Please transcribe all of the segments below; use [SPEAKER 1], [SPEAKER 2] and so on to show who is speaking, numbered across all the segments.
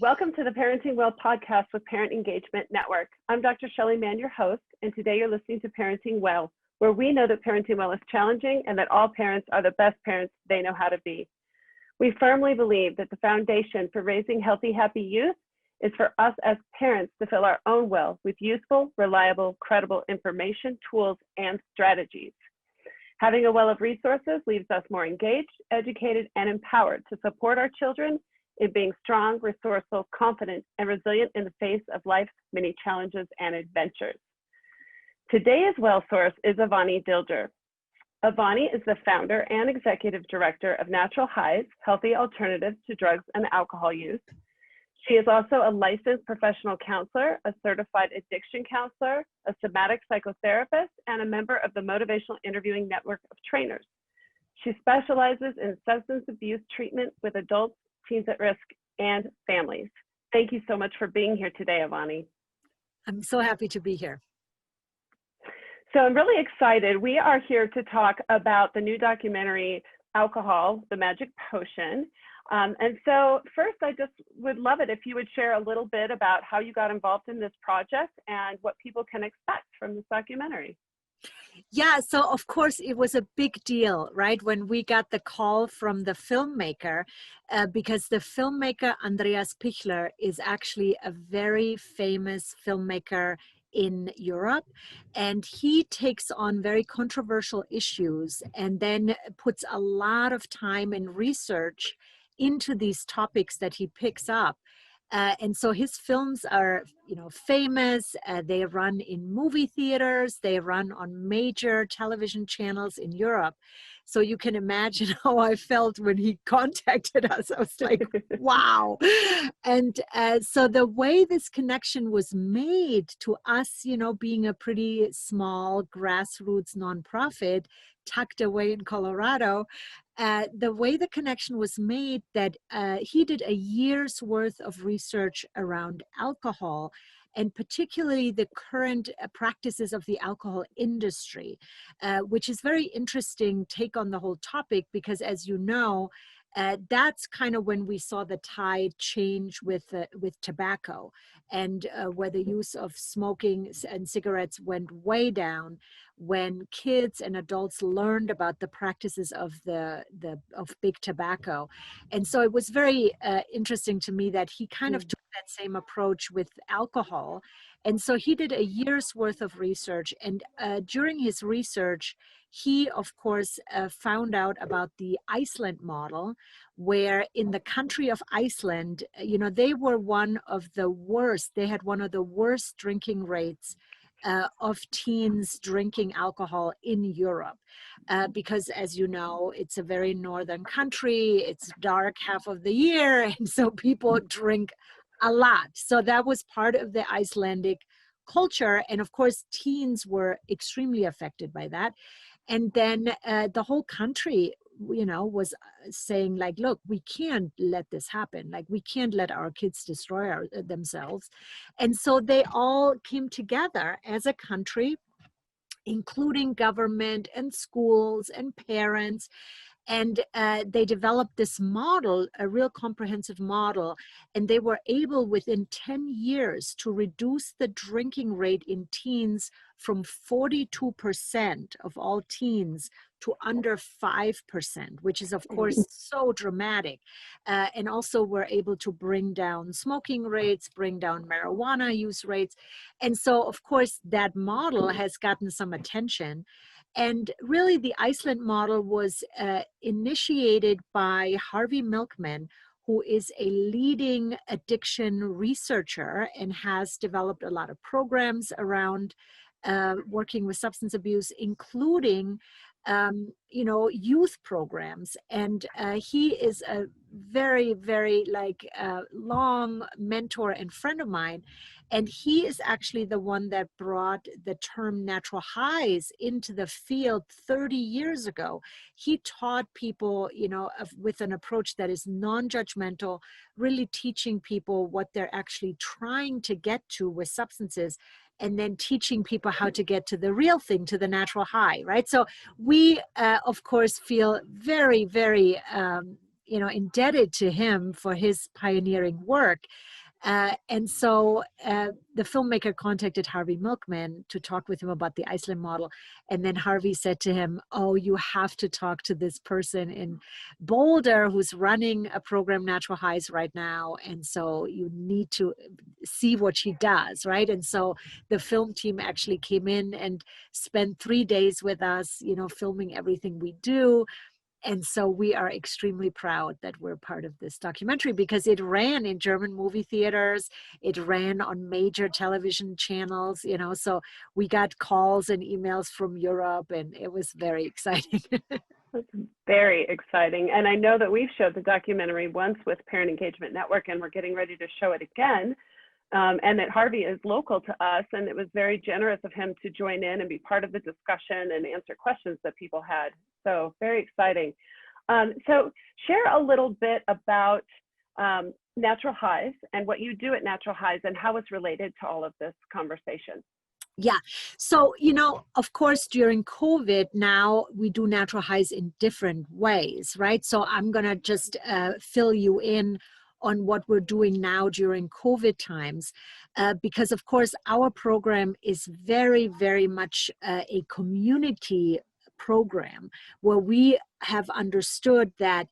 [SPEAKER 1] Welcome to the Parenting Well podcast with Parent Engagement Network. I'm Dr. Shelly Mahon, your host, and today you're listening to Parenting Well, where we know that parenting well is challenging and that all parents are the best parents they know how to be. We firmly believe that the foundation for raising healthy, happy youth is for us as parents to fill our own well with useful, reliable, credible information, tools, and strategies. Having a well of resources leaves us more engaged, educated, and empowered to support our children in being strong, resourceful, confident, and resilient in the face of life's many challenges and adventures. Today's well source is Avani Dilger. Avani is the founder and executive director of Natural Highs, Healthy Alternatives to Drugs and Alcohol Use. She is also a licensed professional counselor, a certified addiction counselor, a somatic psychotherapist, and a member of the Motivational Interviewing Network of Trainers. She specializes in substance abuse treatment with adults, teens at risk, and families. Thank you so much for being here today, Avani.
[SPEAKER 2] I'm so happy to be here.
[SPEAKER 1] So I'm really excited. We are here to talk about the new documentary, Alcohol, the Magic Potion. And so first, I just would love it if you would share a little bit about how you got involved in this project and what people can expect from this documentary.
[SPEAKER 2] Yeah, so of course it was a big deal, right? When we got the call from the filmmaker, because the filmmaker Andreas Pichler is actually a very famous filmmaker in Europe, and he takes on very controversial issues and then puts a lot of time and research into these topics that he picks up. And so his films are, famous. They run in movie theaters. They run on major television channels in Europe. So you can imagine how I felt when he contacted us. I was like, wow. And so the way this connection was made to us, being a pretty small grassroots nonprofit tucked away in Colorado, the way the connection was made that he did a year's worth of research around alcohol, and particularly the current practices of the alcohol industry, which is very interesting take on the whole topic, because as you know, that's kind of when we saw the tide change with tobacco, and where the use of smoking and cigarettes went way down when kids and adults learned about the practices of big tobacco. And so it was very interesting to me that he kind of took that same approach with alcohol. And so he did a year's worth of research, and during his research, he, of course, found out about the Iceland model, where in the country of Iceland, they were one of the worst. They had one of the worst drinking rates of teens drinking alcohol in Europe, because as you know, it's a very northern country. It's dark half of the year, and so people drink a lot. So that was part of the Icelandic culture, and of course, teens were extremely affected by that. And then the whole country, was saying like, look, we can't let this happen. Like, we can't let our kids destroy themselves. And so they all came together as a country, including government and schools and parents. And they developed this model, a real comprehensive model, and they were able within 10 years to reduce the drinking rate in teens from 42% of all teens to under 5%, which is of course so dramatic. And also were able to bring down smoking rates, bring down marijuana use rates. And so of course that model has gotten some attention. And really, the Iceland model was initiated by Harvey Milkman, who is a leading addiction researcher and has developed a lot of programs around working with substance abuse, including youth programs. And he is a very, very long mentor and friend of mine. And he is actually the one that brought the term natural highs into the field 30 years ago. He taught people, with an approach that is non-judgmental, really teaching people what they're actually trying to get to with substances, and then teaching people how to get to the real thing, to the natural high, right? So we, of course, feel very, very, indebted to him for his pioneering work. And so the filmmaker contacted Harvey Milkman to talk with him about the Iceland model. And then Harvey said to him, oh, you have to talk to this person in Boulder who's running a program, Natural Highs, right now. And so you need to see what she does, right? And so the film team actually came in and spent 3 days with us, filming everything we do. And so we are extremely proud that we're part of this documentary because it ran in German movie theaters. It ran on major television channels, so we got calls and emails from Europe, and it was very exciting.
[SPEAKER 1] That's very exciting. And I know that we've showed the documentary once with Parent Engagement Network, and we're getting ready to show it again. And that Harvey is local to us, and it was very generous of him to join in and be part of the discussion and answer questions that people had. So very exciting. So share a little bit about Natural Highs and what you do at Natural Highs and how it's related to all of this conversation.
[SPEAKER 2] Yeah. So, of course, during COVID, now we do Natural Highs in different ways, right? So I'm going to just fill you in on what we're doing now during COVID times, because of course our program is very, very much a community program where we have understood that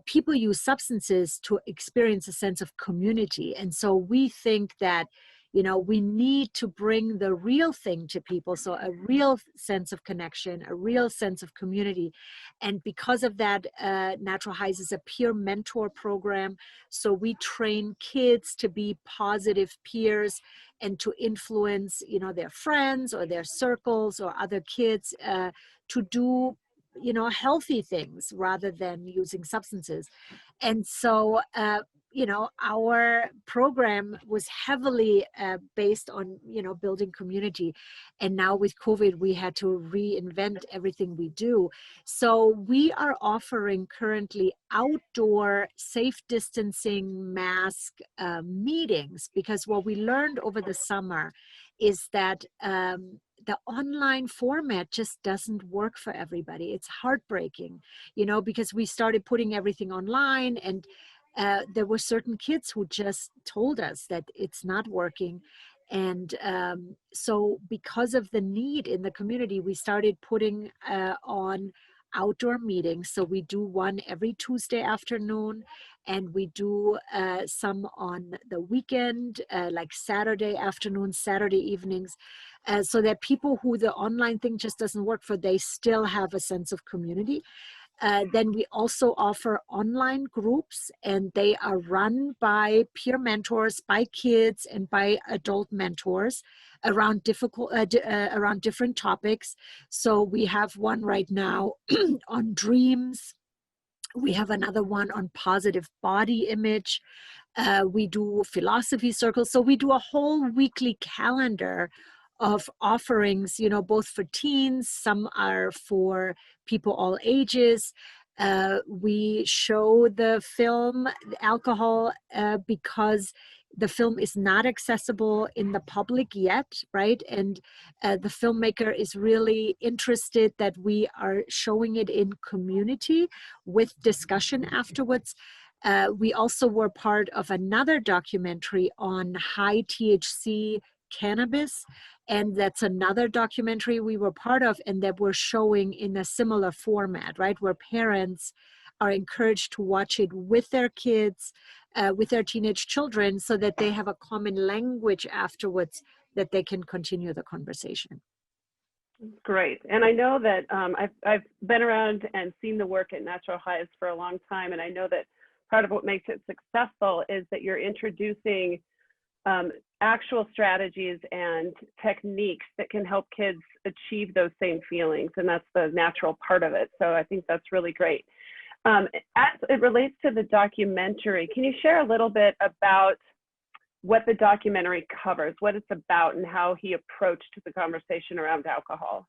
[SPEAKER 2] people use substances to experience a sense of community. And so we think that we need to bring the real thing to people. So a real sense of connection, a real sense of community. And because of that, Natural Highs is a peer mentor program. So we train kids to be positive peers and to influence, their friends or their circles or other kids to do healthy things rather than using substances. And so our program was heavily based on building community, and now with COVID we had to reinvent everything we do. So we are offering currently outdoor safe distancing mask meetings, because what we learned over the summer is that the online format just doesn't work for everybody. It's heartbreaking, because we started putting everything online, and there were certain kids who just told us that it's not working. And so because of the need in the community, we started putting on outdoor meetings. So we do one every Tuesday afternoon, and we do some on the weekend, like Saturday afternoon, Saturday evenings, so that people who the online thing just doesn't work for, they still have a sense of community. Then we also offer online groups, and they are run by peer mentors, by kids, and by adult mentors around around different topics. So we have one right now on dreams. We have another one on positive body image. We do philosophy circles. So we do a whole weekly calendar of offerings, both for teens, some are for people all ages. We show the film Alcohol because the film is not accessible in the public yet, right? And the filmmaker is really interested that we are showing it in community with discussion afterwards. We also were part of another documentary on high THC cannabis, and that's another documentary we were part of, and that we're showing in a similar format, right, where parents are encouraged to watch it with their kids, with their teenage children, so that they have a common language afterwards that they can continue the conversation.
[SPEAKER 1] Great. And I know that I've been around and seen the work at Natural Highs for a long time, and I know that part of what makes it successful is that you're introducing actual strategies and techniques that can help kids achieve those same feelings, and that's the natural part of it. So I think that's really great. As it relates to the documentary, can you share a little bit about what the documentary covers, what it's about, and how he approached the conversation around alcohol?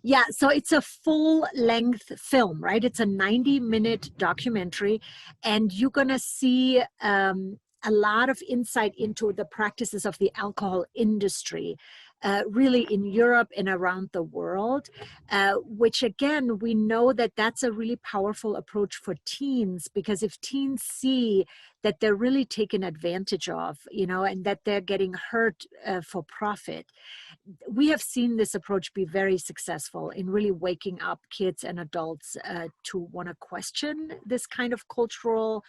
[SPEAKER 2] Yeah, so it's a full-length film, right? It's a 90-minute documentary, and you're going to see a lot of insight into the practices of the alcohol industry, really in Europe and around the world, which again, we know that that's a really powerful approach for teens, because if teens see that they're really taken advantage of, and that they're getting hurt for profit, we have seen this approach be very successful in really waking up kids and adults to want to question this kind of cultural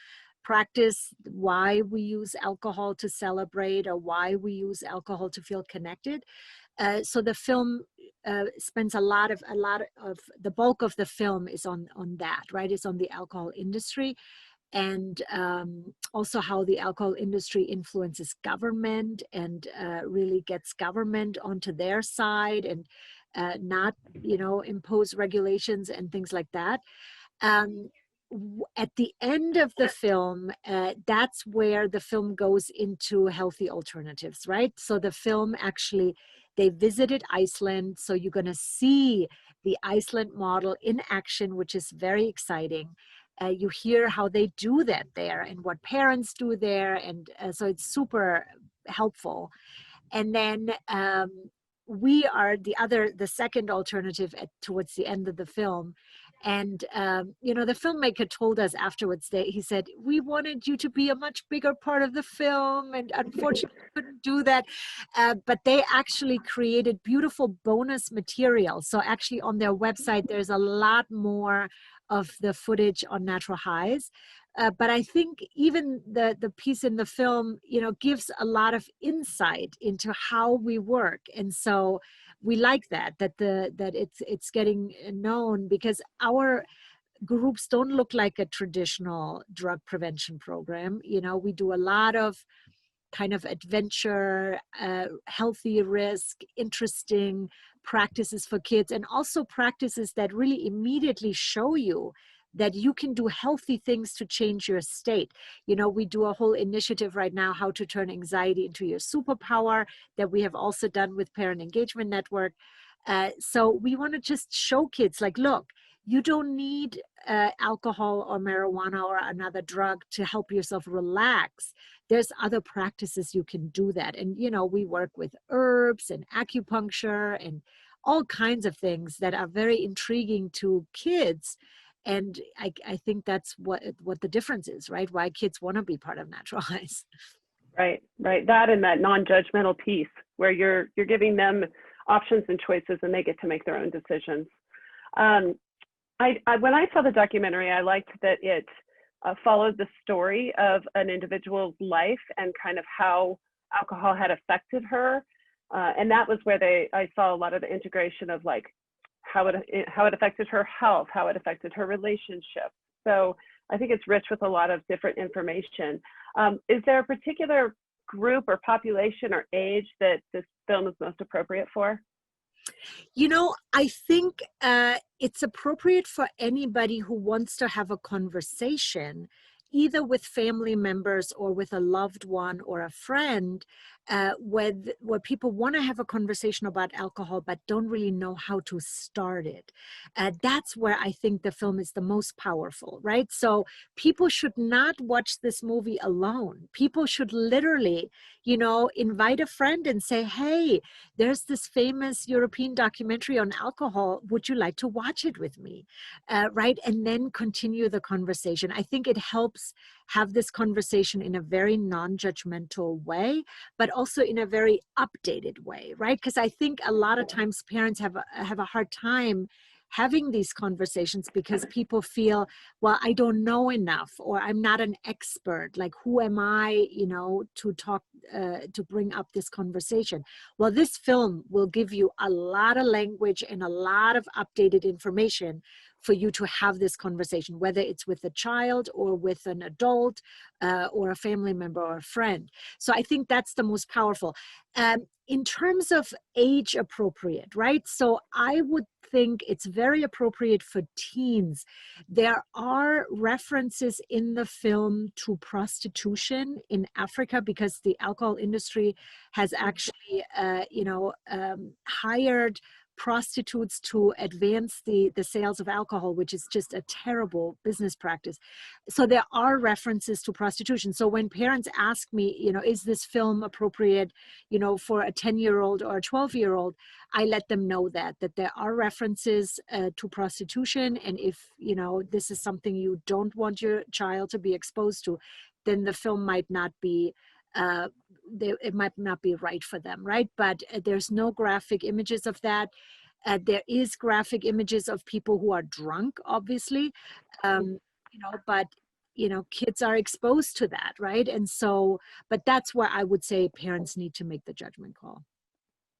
[SPEAKER 2] practice, why we use alcohol to celebrate or why we use alcohol to feel connected. So the film spends a lot of the bulk of the film is on that, right? It's on the alcohol industry, and also how the alcohol industry influences government and really gets government onto their side, and not, impose regulations and things like that. At the end of the film, that's where the film goes into healthy alternatives, right? So the film actually, they visited Iceland. So you're going to see the Iceland model in action, which is very exciting. You hear how they do that there and what parents do there. And so it's super helpful. And then we are the second alternative towards the end of the film. And, the filmmaker told us afterwards that he said, we wanted you to be a much bigger part of the film, and unfortunately couldn't do that. But they actually created beautiful bonus material. So actually on their website, there's a lot more of the footage on natural highs. But I think even the piece in the film, gives a lot of insight into how we work. And so we like that it's getting known, because our groups don't look like a traditional drug prevention program. We do a lot of kind of adventure, healthy risk, interesting practices for kids, and also practices that really immediately show you that you can do healthy things to change your state. We do a whole initiative right now, how to turn anxiety into your superpower, that we have also done with Parent Engagement Network. So we want to just show kids, like, look, you don't need alcohol or marijuana or another drug to help yourself relax. There's other practices you can do that. And, we work with herbs and acupuncture and all kinds of things that are very intriguing to kids. And I think that's what the difference is, right? Why kids want to be part of Natural Highs.
[SPEAKER 1] Right. That and that non-judgmental piece where you're giving them options and choices, and they get to make their own decisions. When I saw the documentary, I liked that it followed the story of an individual's life and kind of how alcohol had affected her. And that was where I saw a lot of the integration of like how it affected her health, how it affected her relationship. So I think it's rich with a lot of different information. Is there a particular group or population or age that this film is most appropriate for?
[SPEAKER 2] I think it's appropriate for anybody who wants to have a conversation, either with family members or with a loved one or a friend, where people want to have a conversation about alcohol but don't really know how to start it. That's where I think the film is the most powerful, right? So people should not watch this movie alone. People should literally, invite a friend and say, hey, there's this famous European documentary on alcohol. Would you like to watch it with me? Right? And then continue the conversation. I think it helps have this conversation in a very non-judgmental way, but also in a very updated way, right? Because I think a lot of times parents have a hard time having these conversations because people feel, well, I don't know enough, or I'm not an expert. Like, who am I, to talk, to bring up this conversation? Well, this film will give you a lot of language and a lot of updated information for you to have this conversation, whether it's with a child or with an adult or a family member or a friend. So I think that's the most powerful. In terms of age appropriate, right? So I would think it's very appropriate for teens. There are references in the film to prostitution in Africa, because the alcohol industry has actually, hired prostitutes to advance the sales of alcohol, which is just a terrible business practice. So there are references to prostitution. So when parents ask me, is this film appropriate, for a 10-year-old or a 12-year-old, I let them know that there are references to prostitution. And if, this is something you don't want your child to be exposed to, then the film might not be it might not be right for them, right? But there's no graphic images of that. There is graphic images of people who are drunk, obviously, but kids are exposed to that, right? And so, but that's where I would say parents need to make the judgment call.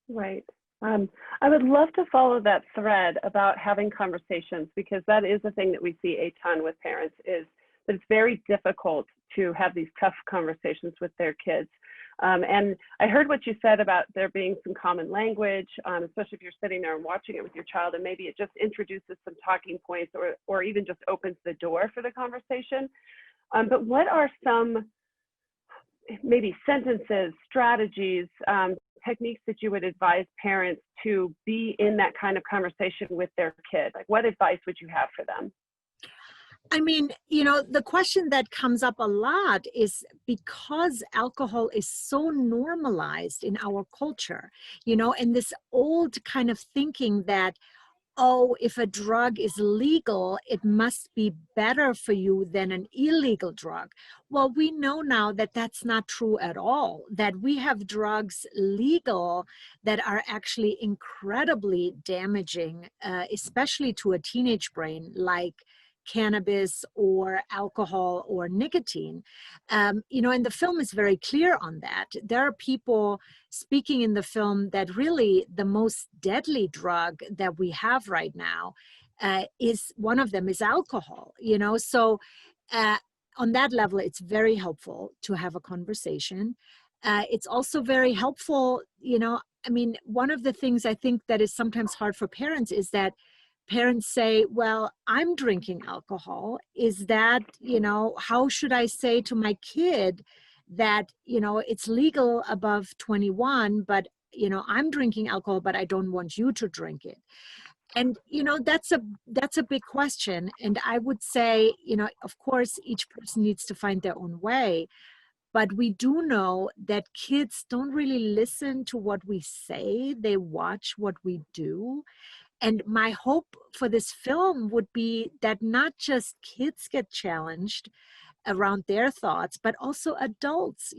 [SPEAKER 1] Right. I would love to follow that thread about having conversations, because that is a thing that we see a ton with parents, is that it's very difficult to have these tough conversations with their kids. And I heard what you said about there being some common language, especially if you're sitting there and watching it with your child, and maybe it just introduces some talking points or even just opens the door for the conversation. But what are some maybe sentences, strategies, techniques that you would advise parents to be in that kind of conversation with their kid? Like, what advice would you have for them?
[SPEAKER 2] I mean, the question that comes up a lot is because alcohol is so normalized in our culture, and this old kind of thinking that, oh, if a drug is legal, it must be better for you than an illegal drug. Well, we know now that that's not true at all, that we have drugs legal that are actually incredibly damaging, especially to a teenage brain, like cannabis or alcohol or nicotine. And the film is very clear on that. There are people speaking in the film that really the most deadly drug that we have right now is one of them is alcohol, so on that level, it's very helpful to have a conversation. It's also very helpful, one of the things I think that is sometimes hard for parents is that parents say, well, I'm drinking alcohol. Is that, how should I say to my kid that, it's legal above 21, but, I'm drinking alcohol, but I don't want you to drink it. And, that's a big question. And I would say, of course, each person needs to find their own way. But we do know that kids don't really listen to what we say. They watch what we do. And my hope for this film would be that not just kids get challenged around their thoughts, but also adults,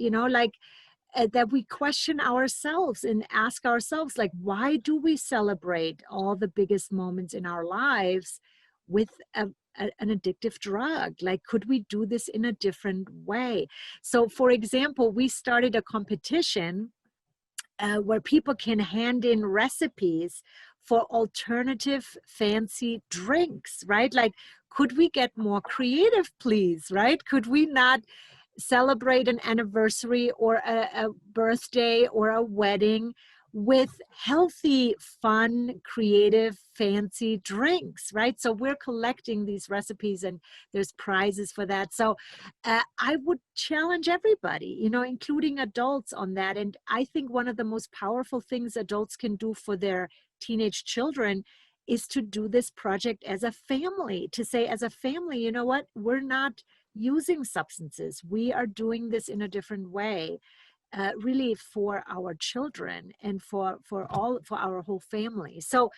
[SPEAKER 2] that we question ourselves and ask ourselves, like, why do we celebrate all the biggest moments in our lives with an addictive drug? Like, could we do this in a different way? So, for example, we started a competition where people can hand in recipes for alternative fancy drinks, right? Like, could we get more creative, please, right? Could we not celebrate an anniversary or a birthday or a wedding with healthy, fun, creative, fancy drinks, right? So we're collecting these recipes and there's prizes for that. So I would challenge everybody, including adults on that. And I think one of the most powerful things adults can do for their teenage children is to do this project as a family, to say as a family, you know what, we're not using substances. We are doing this in a different way. Really for our children and for our whole family. So,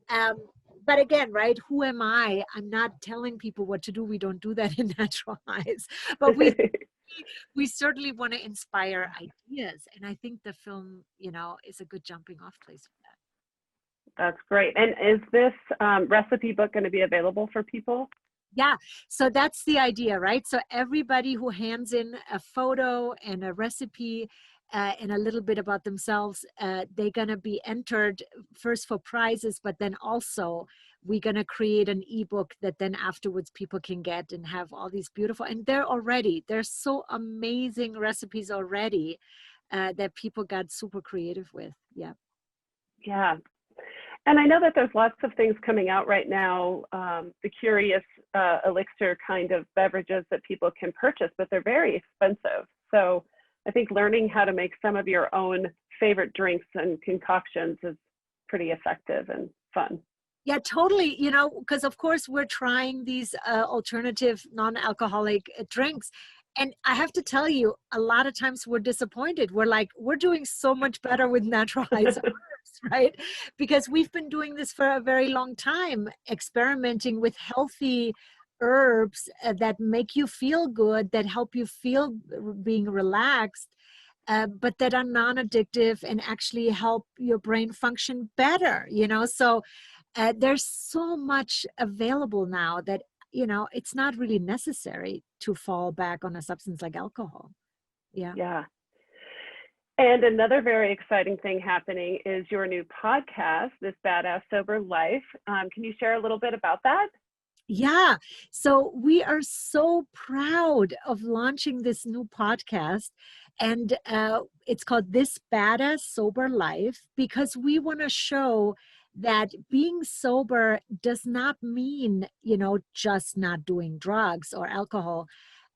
[SPEAKER 2] but again, right? Who am I? I'm not telling people what to do. We don't do that in Natural Highs, but we certainly want to inspire ideas, and I think the film, is a good jumping off place for that.
[SPEAKER 1] That's great. And is this recipe book going to be available for people?
[SPEAKER 2] Yeah, so that's the idea, right? So everybody who hands in a photo and a recipe and a little bit about themselves, they're going to be entered first for prizes, but then also we're going to create an ebook that then afterwards people can get and have all these beautiful, and there's so amazing recipes already that people got super creative with. Yeah.
[SPEAKER 1] Yeah. And I know that there's lots of things coming out right now, the curious elixir kind of beverages that people can purchase, but they're very expensive. So I think learning how to make some of your own favorite drinks and concoctions is pretty effective and fun.
[SPEAKER 2] Yeah, totally. You know, because of course we're trying these alternative non-alcoholic drinks. And I have to tell you, a lot of times we're disappointed. We're like, we're doing so much better with natural herbs, right? Because we've been doing this for a very long time, experimenting with healthy herbs that make you feel good, that help you feel being relaxed, but that are non-addictive and actually help your brain function better, you know? So there's so much available now that, you know, it's not really necessary to fall back on a substance like alcohol. Yeah.
[SPEAKER 1] Yeah. And another very exciting thing happening is your new podcast, This Badass Sober Life. Can you share a little bit about that?
[SPEAKER 2] Yeah. So we are so proud of launching this new podcast. And it's called This Badass Sober Life, because we want to show that being sober does not mean, you know, just not doing drugs or alcohol,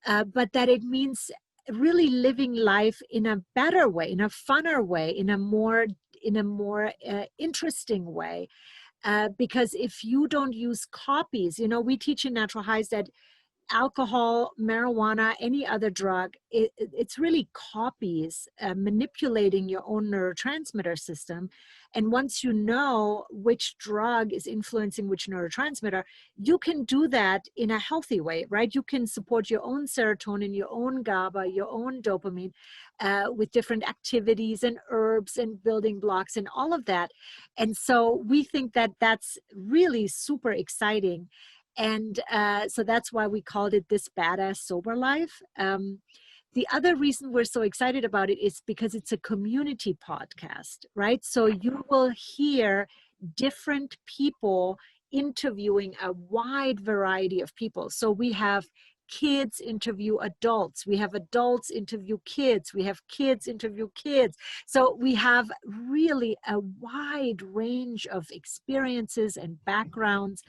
[SPEAKER 2] but that it means really living life in a better way, in a funner way, in a more interesting way. Because if you don't use copies, you know, we teach in Natural Highs that alcohol, marijuana, any other drug, it's really copies, manipulating your own neurotransmitter system. And once you know which drug is influencing which neurotransmitter, you can do that in a healthy way, right? You can support your own serotonin, your own GABA, your own dopamine, with different activities and herbs and building blocks and all of that. And so we think that that's really super exciting. And so that's why we called it This Badass Sober Life. The other reason we're so excited about it is because it's a community podcast, right? So you will hear different people interviewing a wide variety of people. So we have kids interview adults, we have adults interview kids, we have kids interview kids. So we have really a wide range of experiences and backgrounds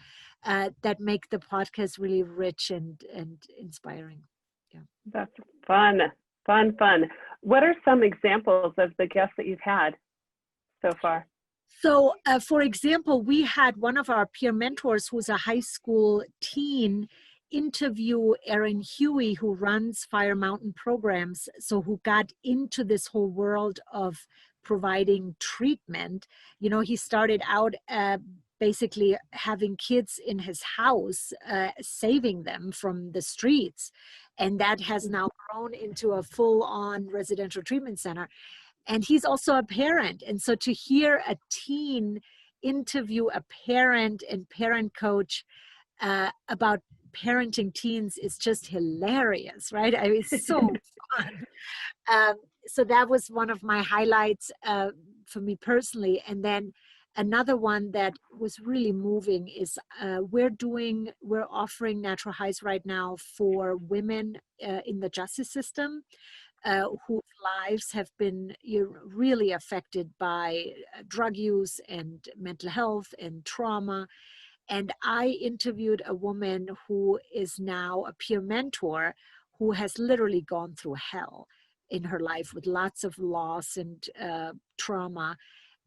[SPEAKER 2] that make the podcast really rich and inspiring. Yeah.
[SPEAKER 1] That's fun, fun, fun. What are some examples of the guests that you've had so far?
[SPEAKER 2] So, for example, we had one of our peer mentors who's a high school teen interview Erin Huey, who runs Fire Mountain programs, so who got into this whole world of providing treatment. You know, he started out basically having kids in his house, saving them from the streets. And that has now grown into a full-on residential treatment center. And he's also a parent. And so to hear a teen interview a parent and parent coach about parenting teens is just hilarious, right? I mean, it's so fun. So that was one of my highlights for me personally. And then another one that was really moving is we're offering Natural Highs right now for women in the justice system whose lives have been really affected by drug use and mental health and trauma. And I interviewed a woman who is now a peer mentor who has literally gone through hell in her life with lots of loss and trauma.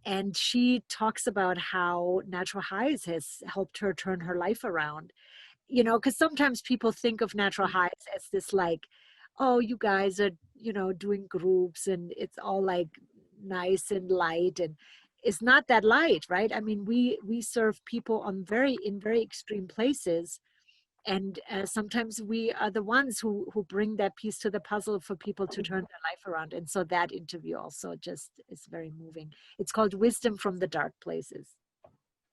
[SPEAKER 2] And she talks about how Natural Highs has helped her turn her life around. You know, because sometimes people think of Natural Highs as this like, oh, you guys are, you know, doing groups and it's all like nice and light, and it's not that light, right? I mean, we serve people on in very extreme places, and sometimes we are the ones who bring that piece to the puzzle for people to turn their life around. And so that interview also just is very moving. It's called Wisdom from the Dark Places.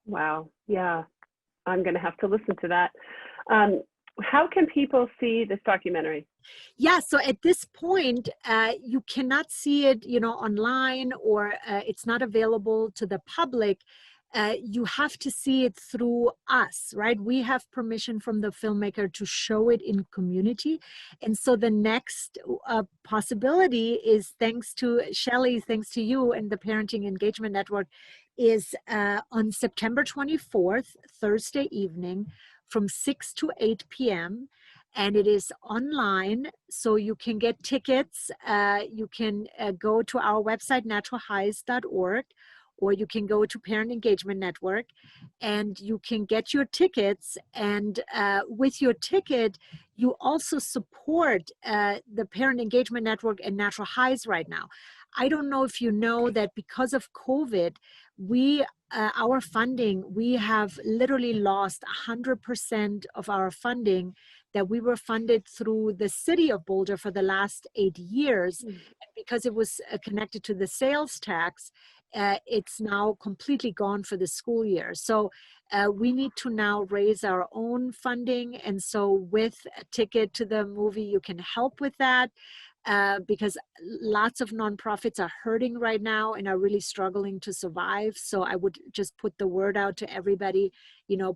[SPEAKER 1] Wow. Yeah. I'm going to have to listen to that. How can people see this documentary?
[SPEAKER 2] Yeah, so at this point, you cannot see it, you know, online, or it's not available to the public. You have to see it through us, right? We have permission from the filmmaker to show it in community. And so the next possibility is, thanks to Shelly, thanks to you and the Parenting Engagement Network, is on September 24th, Thursday evening from 6 to 8 p.m. And it is online, so you can get tickets. You can go to our website, naturalhighs.org, or you can go to Parent Engagement Network and you can get your tickets. And with your ticket, you also support the Parent Engagement Network and Natural Highs right now. I don't know if you know that because of COVID, our funding, we have literally lost 100% of our funding that we were funded through the city of Boulder for the last 8 years. Because it was connected to the sales tax, it's now completely gone for the school year. So we need to now raise our own funding. And so with a ticket to the movie, you can help with that. Because lots of nonprofits are hurting right now and are really struggling to survive. So I would just put the word out to everybody,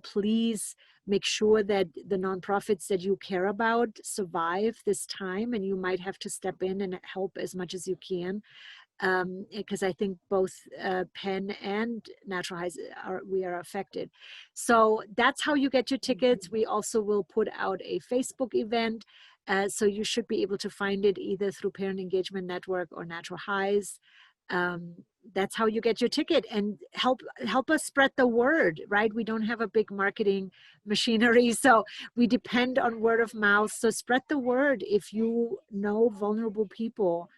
[SPEAKER 2] please make sure that the nonprofits that you care about survive this time, and you might have to step in and help as much as you can. Because I think both Penn and Natural Highs we are affected. So that's how you get your tickets. We also will put out a Facebook event. So you should be able to find it either through Parent Engagement Network or Natural Highs. That's how you get your ticket, and help us spread the word, right? We don't have a big marketing machinery, so we depend on word of mouth. So spread the word if you know vulnerable people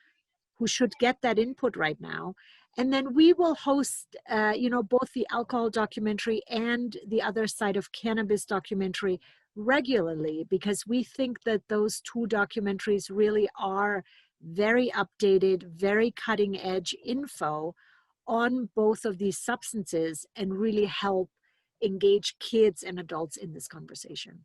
[SPEAKER 2] who should get that input right now. And then we will host, both the alcohol documentary and the other side of cannabis documentary regularly, because we think that those two documentaries really are very updated, very cutting edge info on both of these substances and really help engage kids and adults in this conversation.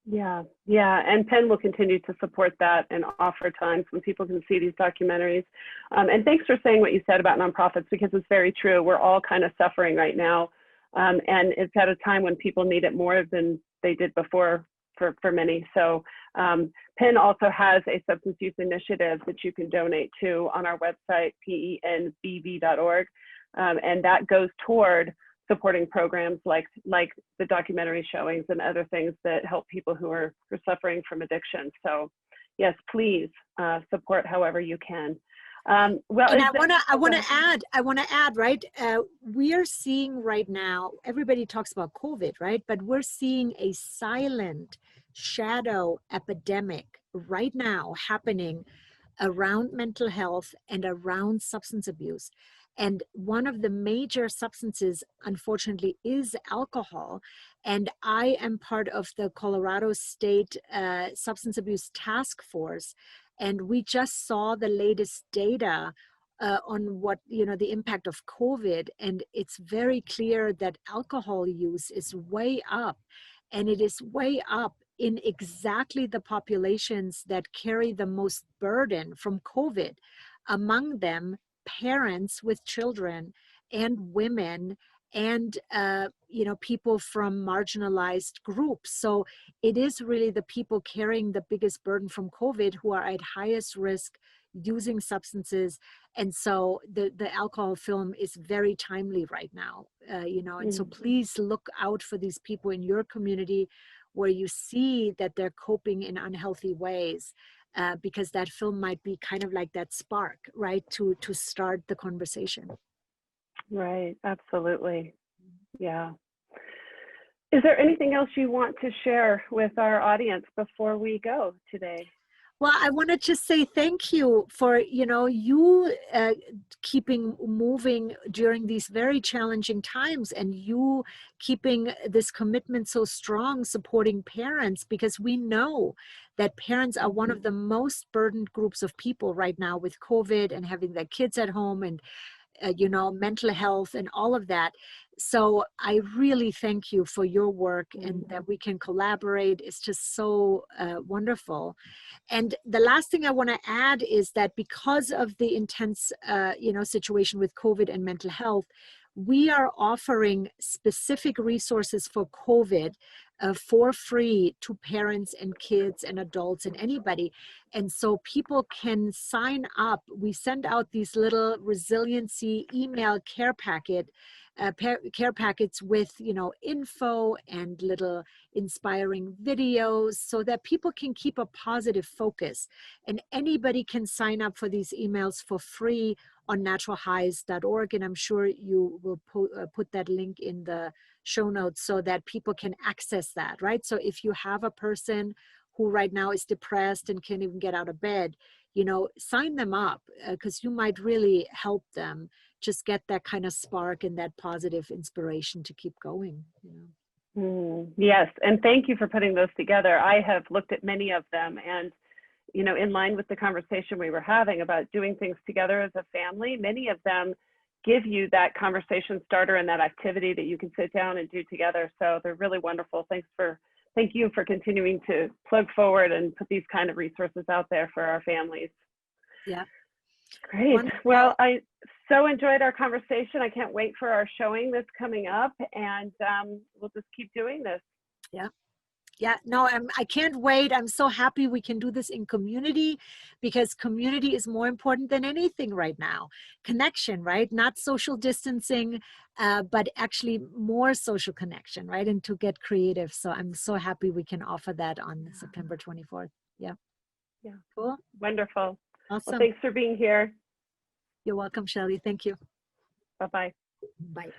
[SPEAKER 1] Yeah, and Penn will continue to support that and offer times when people can see these documentaries. And thanks for saying what you said about nonprofits, because it's very true. We're all kind of suffering right now, and it's at a time when people need it more than they did before for many. So Penn also has a substance use initiative that you can donate to on our website, penbb.org, and that goes toward supporting programs like the documentary showings and other things that help people who are suffering from addiction. So yes, please support however you can. Well,
[SPEAKER 2] and I want to add, right? We are seeing right now, everybody talks about COVID, right? But we're seeing a silent shadow epidemic right now happening around mental health and around substance abuse. And one of the major substances, unfortunately, is alcohol. And I am part of the Colorado State Substance Abuse Task Force. And we just saw the latest data on what, the impact of COVID. And it's very clear that alcohol use is way up. And it is way up in exactly the populations that carry the most burden from COVID. Among them, parents with children and women and people from marginalized groups. So it is really the people carrying the biggest burden from COVID who are at highest risk using substances. And so the alcohol film is very timely right now, and so please look out for these people in your community where you see that they're coping in unhealthy ways. Because that film might be kind of like that spark, right, to start the conversation.
[SPEAKER 1] Right, absolutely. Yeah. Is there anything else you want to share with our audience before we go today?
[SPEAKER 2] Well, I want to just say thank you for, you keeping moving during these very challenging times, and you keeping this commitment so strong, supporting parents, because we know that parents are one of the most burdened groups of people right now with COVID and having their kids at home and mental health and all of that. So I really thank you for your work, and that we can collaborate. It's just so wonderful. And the last thing I want to add is that because of the intense, situation with COVID and mental health, we are offering specific resources for COVID for free to parents and kids and adults and anybody. And so people can sign up. We send out these little resiliency email care care packets with, you know, info and little inspiring videos so that people can keep a positive focus. And anybody can sign up for these emails for free on naturalhighs.org. And I'm sure you will put that link in the show notes so that people can access that, right? So if you have a person who right now is depressed and can't even get out of bed, you know, sign them up because you might really help them just get that kind of spark and that positive inspiration to keep going. You know?
[SPEAKER 1] Yes, and thank you for putting those together. I have looked at many of them, and you know, in line with the conversation we were having about doing things together as a family, many of them give you that conversation starter and that activity that you can sit down and do together. So they're really wonderful. Thank you for continuing to plug forward and put these kind of resources out there for our families.
[SPEAKER 2] Yeah.
[SPEAKER 1] Great.
[SPEAKER 2] Wonderful.
[SPEAKER 1] Well, I so enjoyed our conversation. I can't wait for our showing that's coming up, and we'll just keep doing this.
[SPEAKER 2] Yeah. Yeah, no, I can't wait. I'm so happy we can do this in community because community is more important than anything right now. Connection, right? Not social distancing, but actually more social connection, right? And to get creative. So I'm so happy we can offer that on September 24th. Yeah.
[SPEAKER 1] Yeah.
[SPEAKER 2] Cool.
[SPEAKER 1] Wonderful.
[SPEAKER 2] Awesome.
[SPEAKER 1] Well, thanks for being here.
[SPEAKER 2] You're welcome, Shelly. Thank you.
[SPEAKER 1] Bye-bye.
[SPEAKER 2] Bye.